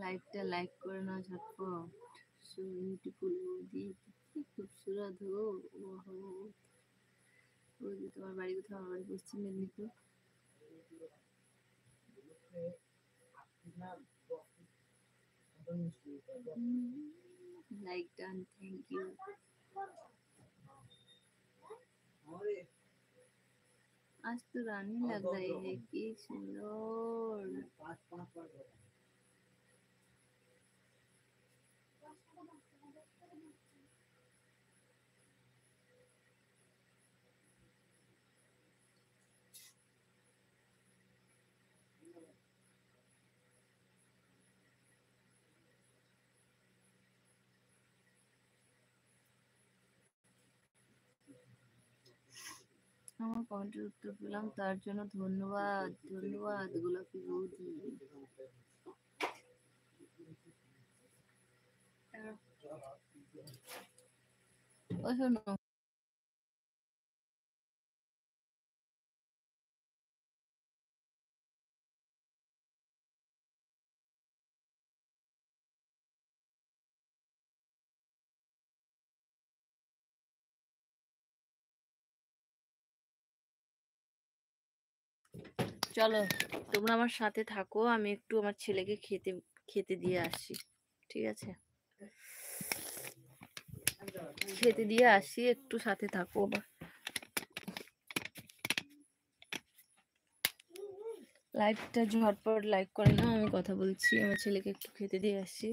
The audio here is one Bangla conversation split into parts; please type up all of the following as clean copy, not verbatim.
लाइकটা लाइक করে নাও ঝটপট। সো বিউটিফুল বৌদি, কি খুবসুরত হো। ওহো বৌদি, তোমার বাড়ি কোথায়? আমার বাড়ি পশ্চিম Medinipur. Like done, thank you. आज तो रानी लग रही है, की सुंदर। আমার কমেন্টের উত্তর পেলাম, তার জন্য ধন্যবাদ। ধন্যবাদ গোলাপি বৌদি। ও শোনো, চলো তোমরা আমার সাথে থাকো, আমি একটু আমার ছেলেকে খেতে খেতে দিয়ে আসি, ঠিক আছে? খেতে দিয়ে আসি, একটু সাথে থাকো। লাইভটা ঝটপট লাইক করে না, আমি কথা বলছি, আমার ছেলেকে একটু খেতে দিয়ে আসি।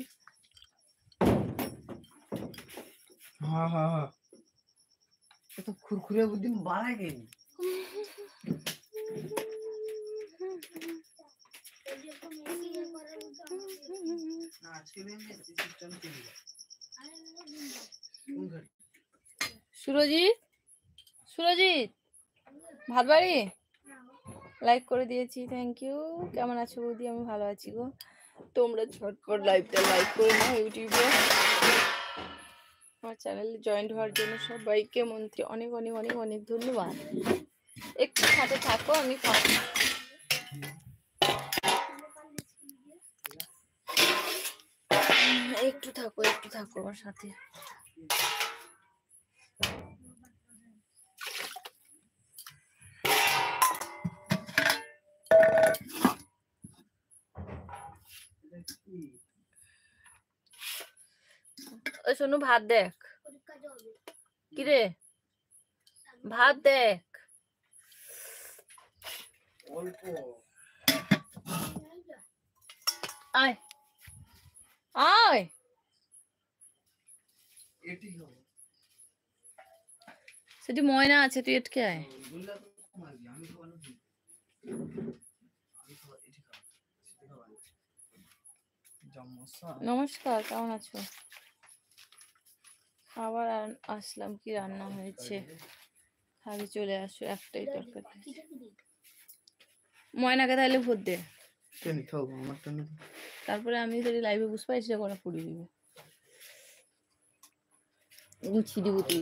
हाँ हाँ हाँ, ये तो खुरखुरे बुद्धि में बाहर गई। সুরজিৎ, সুরজিৎ ভাত বাড়ি লাইক করে দিয়েছি, থ্যাংক ইউ। কেমন আছো বৌদি? আমি ভালো আছি গো। তোমরা ঝটপট লাইভটা লাইক করে নাও ইউটিউবে। আমার চ্যানেলে জয়েন্ট হওয়ার জন্য সবাইকে মন্ত্রী অনেক অনেক অনেক অনেক ধন্যবাদ। একটু সাথে থাকো, আমি একটু থাকো আমার সাথে। ওই শোনো, ভাত দেখ। কিরে ভাত দেখ। আয় আয়, সেটি ময়না আছে, তুই এটকে আয়। নমস্কার, কেমন আছো? আবার আসলাম, কি রান্না হয়েছে খালি চলে আসো, একটাই তরকারি। ময়নাকে তাহলে ভোট দে, তারপরে আমি যদি লাইভে বুঝতে পারি সেটা করা পড়িয়ে দিবে, গুছিয়ে দিব, তুই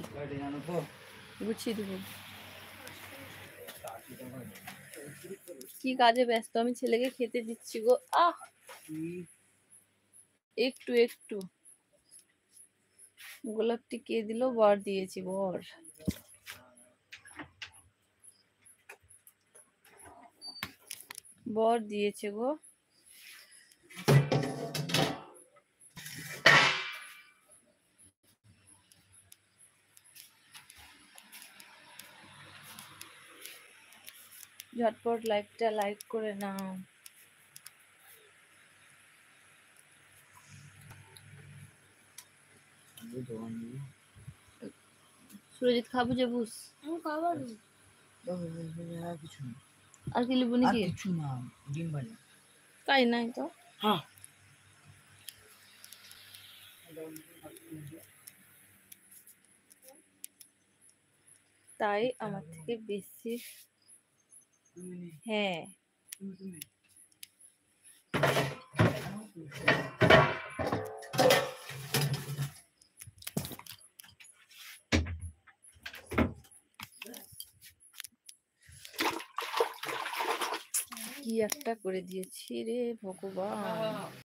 গুছিয়ে দিব। কি কাজে ব্যস্ত? আমি ছেলেকে খেতে দিচ্ছি গো। একটু একটু গোলাপটি কে দিল? বর দিয়েছি, বর। বর দিয়েছে গো। ঝটপট লাইকটা লাইক করে নাও। সুরজিৎ খাবো যে বুঝ আর কি লিবো নাকি? কিছু না, ডিম ভাজা। তাই নাই তো। হ্যাঁ, তাই আমার থেকে বেশি। হ্যাঁ, কি একটা করে দিয়েছি রে ভগবান।